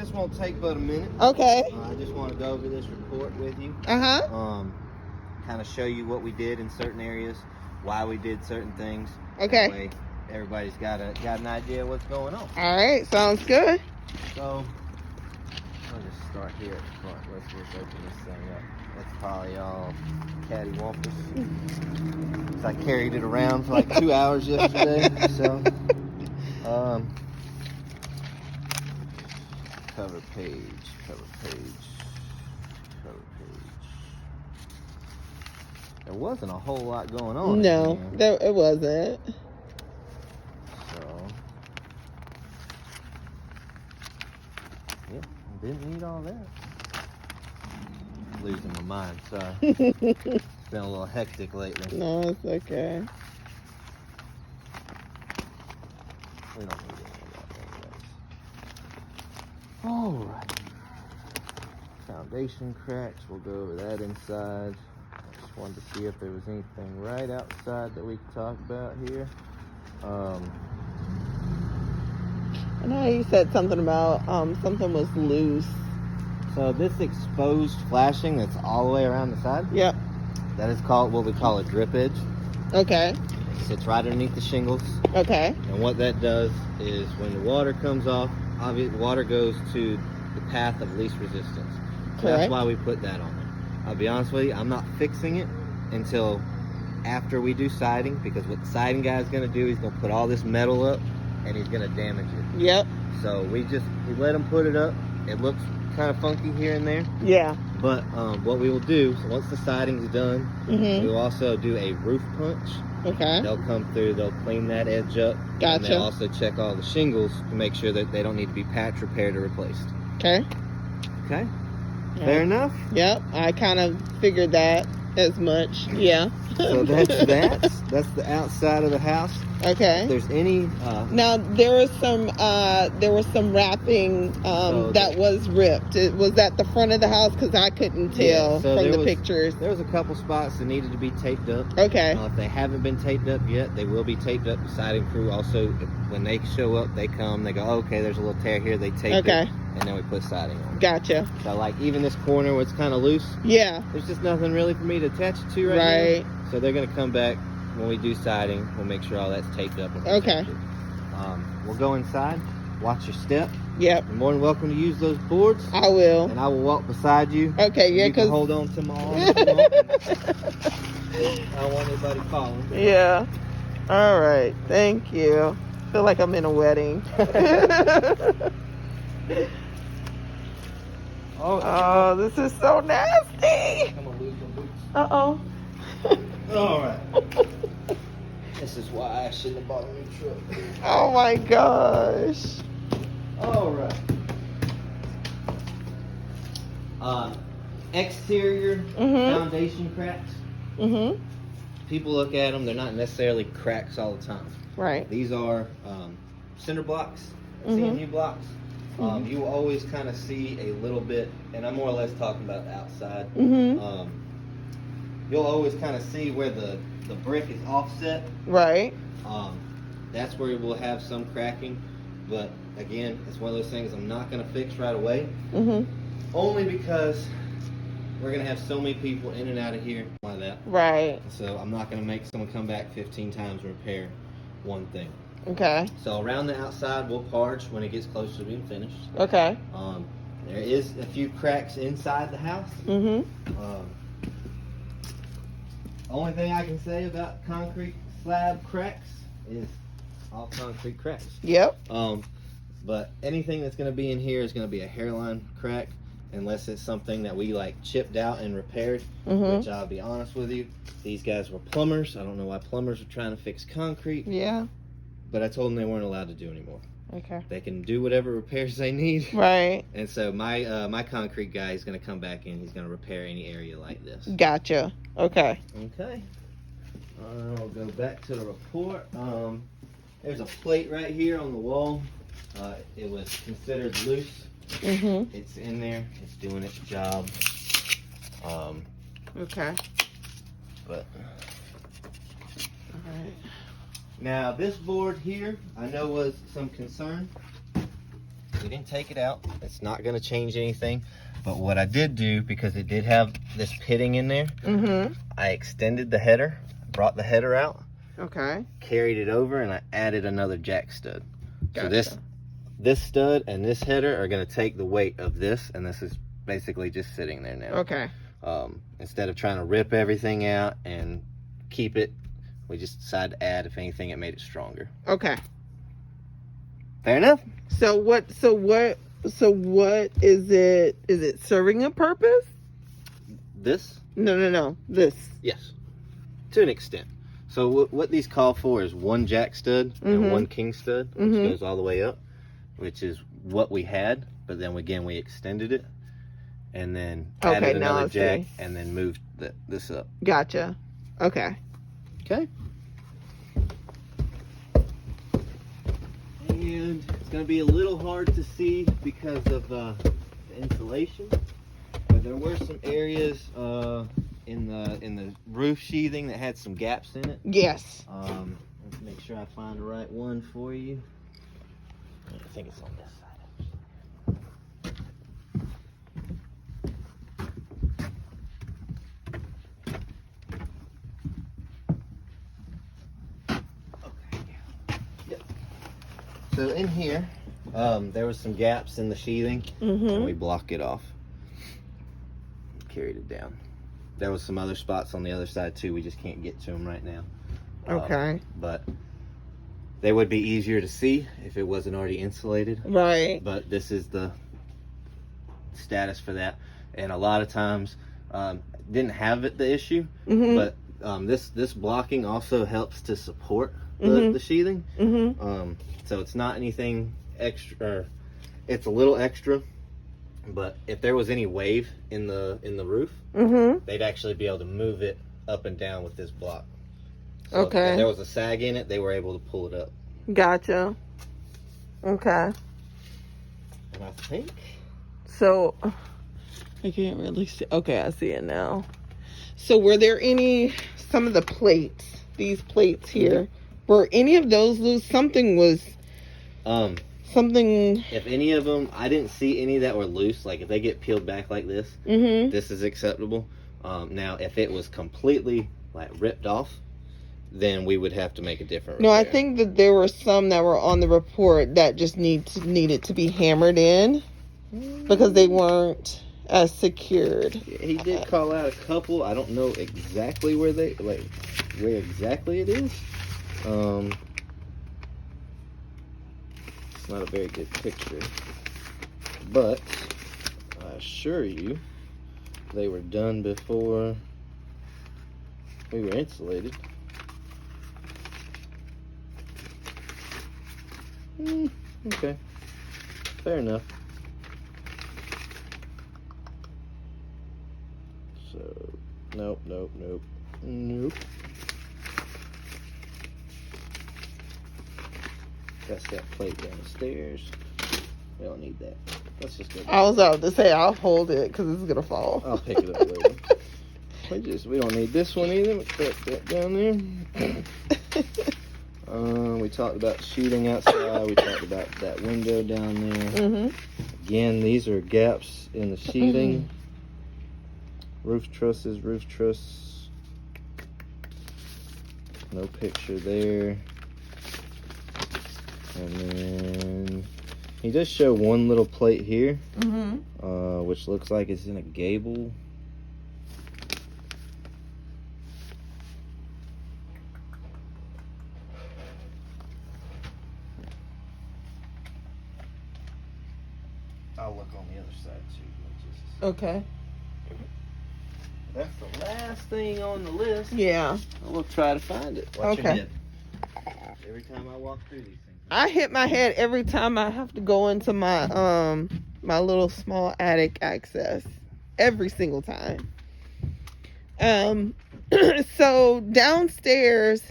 this won't take but a minute. Okay. I just want to go over this report with you. Uh-huh. Kind of show you what we did in certain areas, why we did certain things. Okay. That way everybody's got an idea of what's going on. All right. Sounds good. So I'll just start here at the front. Let's just open this thing up. That's probably all cattywampus. So I carried it around for like 2 hours yesterday. So cover page. There wasn't a whole lot going on. No, it wasn't. So yeah, didn't need all that. Losing my mind, sorry. It's been a little hectic lately. No, it's okay. We don't need any of that anyways. Alright. Foundation cracks, we'll go over that inside. I just wanted to see if there was anything right outside that we could talk about here. I know you said something about something was loose. So this exposed flashing that's all the way around the side, Yep. that is called what we call a drip edge. Okay. It sits right underneath the shingles. Okay. And what that does is when the water comes off, obviously water goes to the path of least resistance. So that's why we put that on there. I'll be honest with you, I'm not fixing it until after we do siding, because what the siding guy is going to do, he's going to put all this metal up and he's going to damage it. Yep. So we let him put it up. It looks kind of funky here and there. Yeah. But what we will do, so once the siding's done, Mm-hmm. we'll also do a roof punch. Okay. They'll come through, they'll clean that edge up. Gotcha. And they'll also check all the shingles to make sure that they don't need to be patch repaired or replaced. Okay. Okay? Yeah. Fair enough? Yep. I kind of figured that as much. Yeah. So that's that's the outside of the house. Okay. If there's any Now there was some wrapping that was ripped. Was that the front of the house? Because I couldn't tell so from the was- pictures. there was a couple spots that needed to be taped up. Okay. If they haven't been taped up yet, they will be taped up. The siding crew also, when they show up, they come, they go, okay, there's a little tear here, they tape it, and then we put siding on. Gotcha. So like even this corner where it's kind of loose, Yeah. there's just nothing really for me to attach it to right now. So they're gonna come back when we do siding. We'll make sure all that's taped up. And Okay. We'll go inside. Watch your step. Yep. You're more than welcome to use those boards. I will. And I will walk beside you. Okay. Yeah. You can Because. hold on to my arm. If you want. I don't want anybody falling. Yeah. All right. Thank you. I feel like I'm in a wedding. Oh, this is so nasty. I'm gonna lose my boots. Uh-oh. All right. This is why I shouldn't have bought a new truck. Oh my gosh. All right. Exterior foundation cracks. Mm-hmm. People look at them; they're not necessarily cracks all the time. Right. These are cinder blocks, CMU blocks. You will always kind of see a little bit, and I'm more or less talking about the outside. Mm-hmm. You'll always kind of see where the brick is offset. Right. That's where we'll have some cracking, but again, it's one of those things I'm not going to fix right away. Mm-hmm. Only because we're going to have so many people in and out of here like that. Right. So I'm not going to make someone come back 15 times and repair one thing. Okay. So around the outside, we'll parge when it gets close to being finished. Okay. There is a few cracks inside the house. Mm-hmm. Only thing I can say about concrete slab cracks is all concrete cracks. Yep. But anything that's going to be in here is going to be a hairline crack, unless it's something that we like chipped out and repaired. Which I'll be honest with you, these guys were plumbers. I don't know why plumbers are trying to fix concrete. Yeah. But I told them they weren't allowed to do anymore. Okay. They can do whatever repairs they need. Right. And so my concrete guy is going to come back in. He's going to repair any area like this. Gotcha. Okay. Okay. I'll go back to the report. There's a plate right here on the wall. It was considered loose. Mm-hmm. It's in there. It's doing its job. Okay. But All right. now this board here, I know was some concern. we didn't take it out. It's not going to change anything. But what I did do, because it did have this pitting in there, I extended the header, brought the header out, carried it over, and I added another jack stud. Gotcha. So this stud and this header are going to take the weight of this, and this is basically just sitting there now. Instead of trying to rip everything out and keep it, we just decided to add, if anything, it made it stronger. Fair enough. So what is it? Is it serving a purpose? This? No. This. Yes, to an extent. So what these call for is one jack stud and one king stud, which goes all the way up, which is what we had. But then again, we extended it and then added another jack and then moved this up. Gotcha. Okay. And it's going to be a little hard to see because of the insulation, but there were some areas in the roof sheathing that had some gaps in it. Yes. Let's make sure I find the right one for you. I think it's on this side. So in here, there was some gaps in the sheathing, and we blocked it off. Carried it down. There was some other spots on the other side too. We just can't get to them right now. But they would be easier to see if it wasn't already insulated. Right. But this is the status for that. And a lot of times, didn't have the issue, but this blocking also helps to support the sheathing. So it's not anything extra. It's a little extra, but if there was any wave in the roof, they'd actually be able to move it up and down with this block. So if there was a sag in it, they were able to pull it up. Gotcha. Okay. And I think so. I can't really see. Okay, I see it now. So were there some of the plates? These plates here. Were any of those loose? Something was. If any of them, I didn't see any that were loose. Like if they get peeled back like this, this is acceptable. Now, if it was completely like ripped off, then we would have to make a different repair. No, I think that there were some that were on the report that just needed to be hammered in because they weren't as secured. He did call out a couple. I don't know exactly where exactly it is. It's not a very good picture, but I assure you they were done before we were insulated. Okay, fair enough. So nope. That's that plate downstairs. We don't need that. Let's just go. I was about to say I'll hold it because it's gonna fall. I'll pick it up later. We don't need this one either. Let's put that down there. We talked about sheeting outside. We talked about that window down there. Again, these are gaps in the sheeting. Roof truss. No picture there. And then he does show one little plate here, which looks like it's in a gable. I'll look on the other side too. Okay. That's the last thing on the list. Yeah. We'll try to find it. Watch your head. Every time I walk through these things. I hit my head every time I have to go into my my little small attic access. Every single time. So downstairs,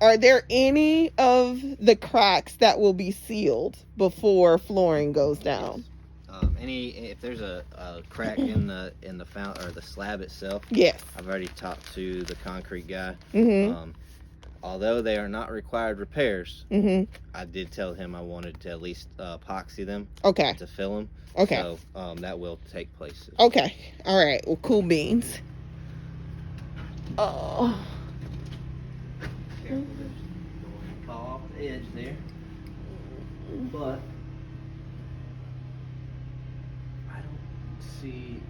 are there any of the cracks that will be sealed before flooring goes down? If there's a crack in the fount or the slab itself, yes, I've already talked to the concrete guy. although they are not required repairs, Mm-hmm. I did tell him I wanted to at least epoxy them. Okay. To fill them. Okay. So that will take place. Okay. All right. Well, cool beans. Oh. Careful, there's going to fall off the edge there. But I don't see.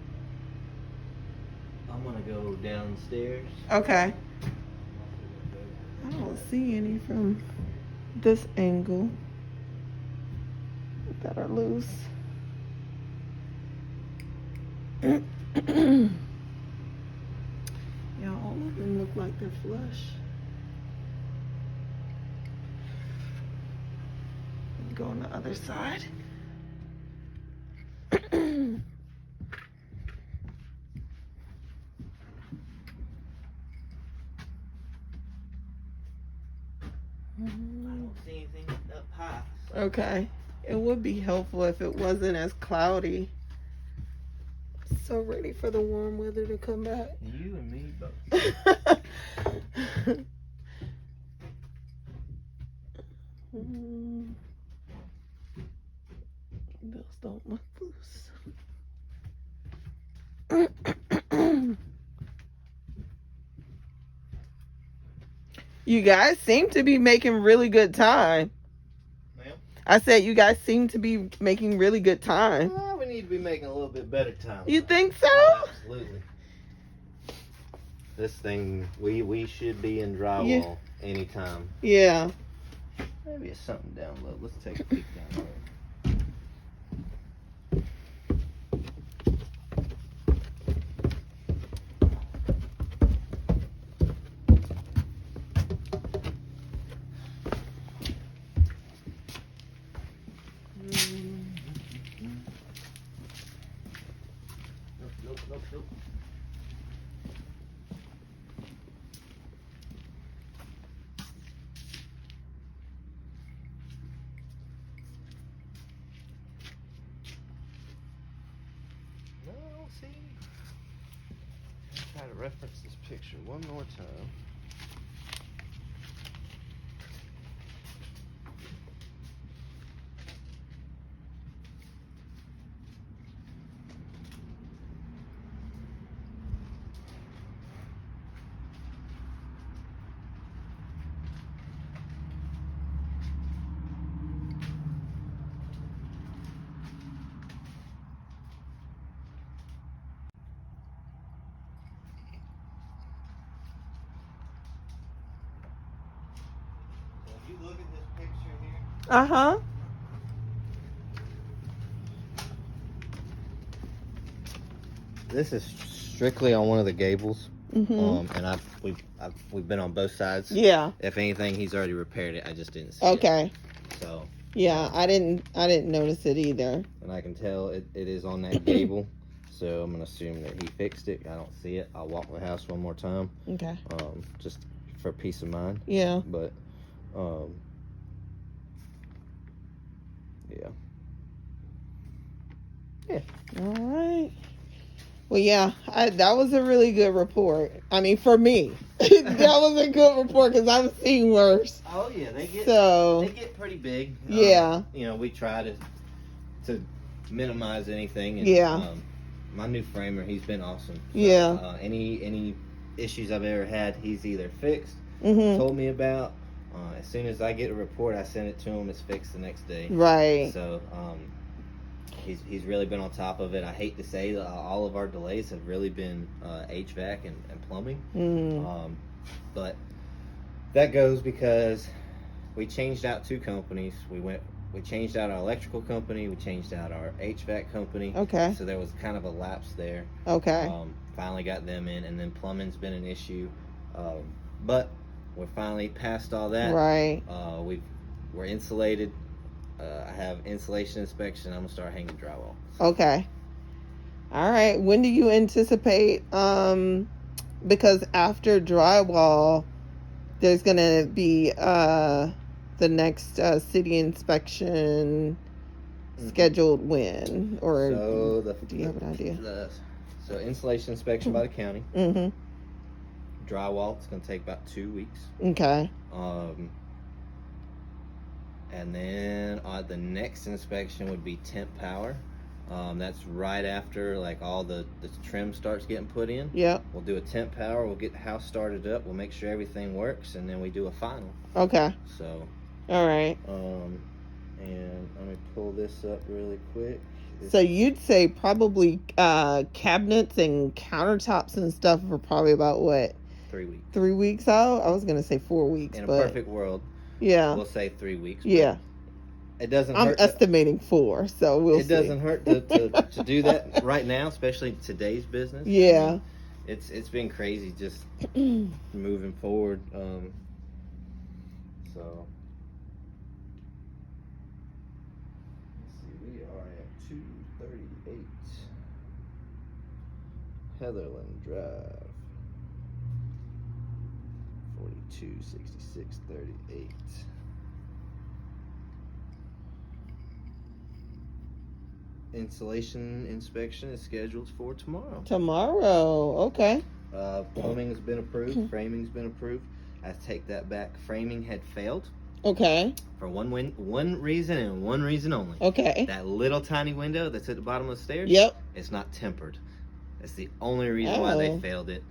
I'm gonna go downstairs. Okay. I don't see any from this angle that are loose. Yeah, all of them look like they're flush. Go on the other side. I don't see anything up high. Okay. It would be helpful if it wasn't as cloudy. So ready for the warm weather to come back. You and me both. Those don't look loose. You guys seem to be making really good time. Ma'am? I said you guys seem to be making really good time. We need to be making a little bit better time. You think so? Oh, absolutely. This thing, we should be in drywall anytime. Yeah. Maybe it's something down low. Let's take a peek down there. Nope. No, I don't see. I'll try to reference this picture one more time. If you look at this picture here, Uh-huh. this is strictly on one of the gables. Mm-hmm. And we've been on both sides. Yeah. If anything, he's already repaired it. I just didn't see Okay. it. So. Yeah, I didn't notice it either. And I can tell it is on that gable. So I'm gonna assume that he fixed it. I don't see it. I'll walk the house one more time. Okay. Just for peace of mind. Yeah. But yeah. All right. Well, yeah, that was a really good report. I mean, for me, that was a good report because I've seen worse. Oh yeah, they get pretty big. Yeah. We try to minimize anything. And, Yeah. My new framer, he's been awesome. So, Yeah. Any issues I've ever had, he's either fixed, Mm-hmm. told me about. As soon as I get a report, I send it to him. It's fixed the next day. Right. So he's really been on top of it. I hate to say that all of our delays have really been HVAC and plumbing. Mm. But that goes because we changed out two companies. We changed out our electrical company. We changed out our HVAC company. Okay. So there was kind of a lapse there. Okay. Finally got them in, and then plumbing's been an issue. But we're finally past all that. Right. We're insulated. I have insulation inspection. I'm gonna start hanging drywall. Okay. All right. When do you anticipate? Because after drywall, there's gonna be the next city inspection scheduled when, or So do you have an idea? So insulation inspection by the county. Mm-hmm. drywall. It's gonna take about 2 weeks. Okay. And then the next inspection would be temp power. That's right after like all the trim starts getting put in. Yep. We'll do a temp power. We'll get the house started up. We'll make sure everything works, and then we do a final. Okay. So. All right. And let me pull this up really quick. So you'd say probably cabinets and countertops and stuff are probably about what? 3 weeks. 3 weeks out? I was gonna say 4 weeks. In a but perfect world, yeah, we'll say 3 weeks. Yeah. It doesn't I'm hurt. estimating 4, so we'll see. It doesn't hurt to do that right now, especially today's business. Yeah. I mean, it's been crazy just moving forward. So let's see, we are at 238 Heatherland Drive, 426638. Insulation inspection is scheduled for tomorrow. Tomorrow, okay. Plumbing has been approved. Framing's been approved. I take that back. Framing had failed Okay. for one reason and one reason only. Okay. That little tiny window that's at the bottom of the stairs. Yep. It's not tempered. That's the only reason why they Oh. failed it.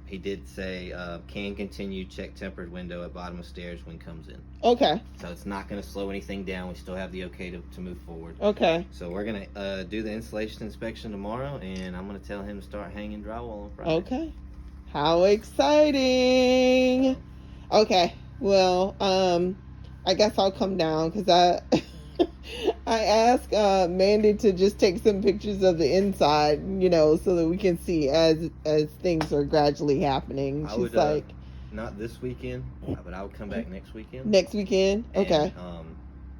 He did say can continue, check tempered window at bottom of stairs when comes in. Okay. So it's not going to slow anything down. We still have the okay to move forward. Okay. So we're going to do the insulation inspection tomorrow, and I'm going to tell him to start hanging drywall on Friday. Okay. How exciting. Okay. Well, I guess I'll come down because I asked Mandy to just take some pictures of the inside, so that we can see as things are gradually happening. I She's would, like, not this weekend, but I would come back next weekend. next weekend? Okay. And,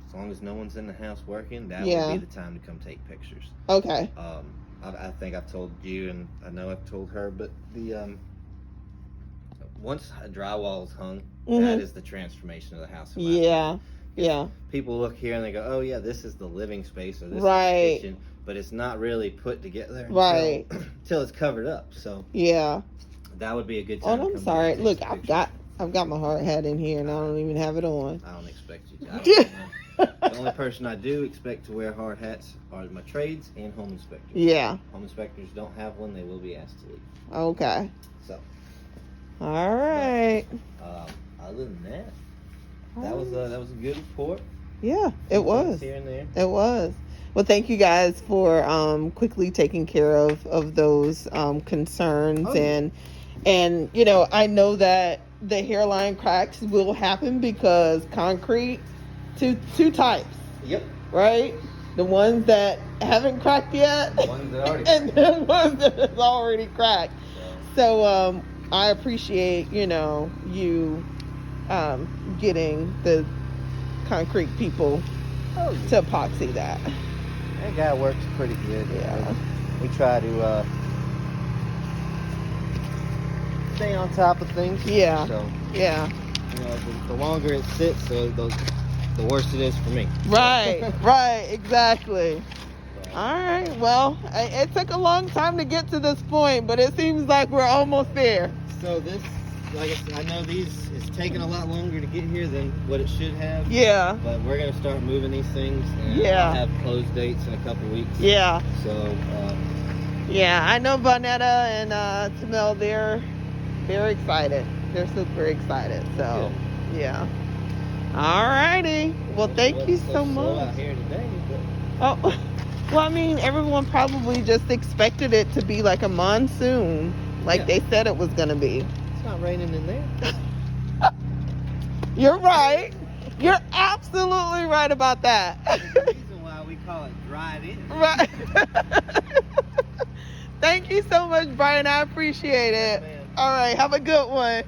as long as no one's in the house working, that Yeah. would be the time to come take pictures. Okay. I think I've told you, and I know I've told her, but the once a drywall is hung, that is the transformation of the house. in my opinion. Yeah. Yeah. People look here and they go, "Oh yeah, this is the living space or this Right. is the kitchen," but it's not really put together Right. until it's covered up. So Yeah. that would be a good Oh, time. to I'm come sorry. back and Look, take some I've got my hard hat in here and I don't even have it on. I don't expect you to. I don't know. The only person I do expect to wear hard hats are my trades and home inspectors. Yeah. Home inspectors don't have one; they will be asked to leave. Okay. So, All right. other than that, that was a good report. Yeah, it was. Here and there. It was. Well, thank you guys for quickly taking care of those concerns. Oh, yeah. And I know that the hairline cracks will happen because concrete, two types, Yep. right? The ones that haven't cracked yet, The ones that already. and the ones that have already cracked. So I appreciate you getting the concrete people Oh, yeah. to epoxy that. That guy works pretty good. Yeah. We try to stay on top of things. Yeah. So, Yeah. the longer it sits, the worse it is for me. Right. Right. Exactly. All right. Well, it took a long time to get to this point, but it seems like we're almost there. So this, like I said, I know it's taken a lot longer to get here than what it should have. Yeah. But we're gonna start moving these things, and Yeah. I'll have close dates in a couple weeks. Yeah. So Yeah. I know Vonetta and Tamel, they're excited. They're super excited. So, yeah. All righty. Well, thank you so slow much. out here today, but Oh, well, I mean, everyone probably just expected it to be like a monsoon, like Yeah. they said it was going to be. it's not raining in there. You're right. You're absolutely right about that. There's a reason why we call it dried in. Right. Thank you so much, Brian. I appreciate it. Man. All right. Have a good one.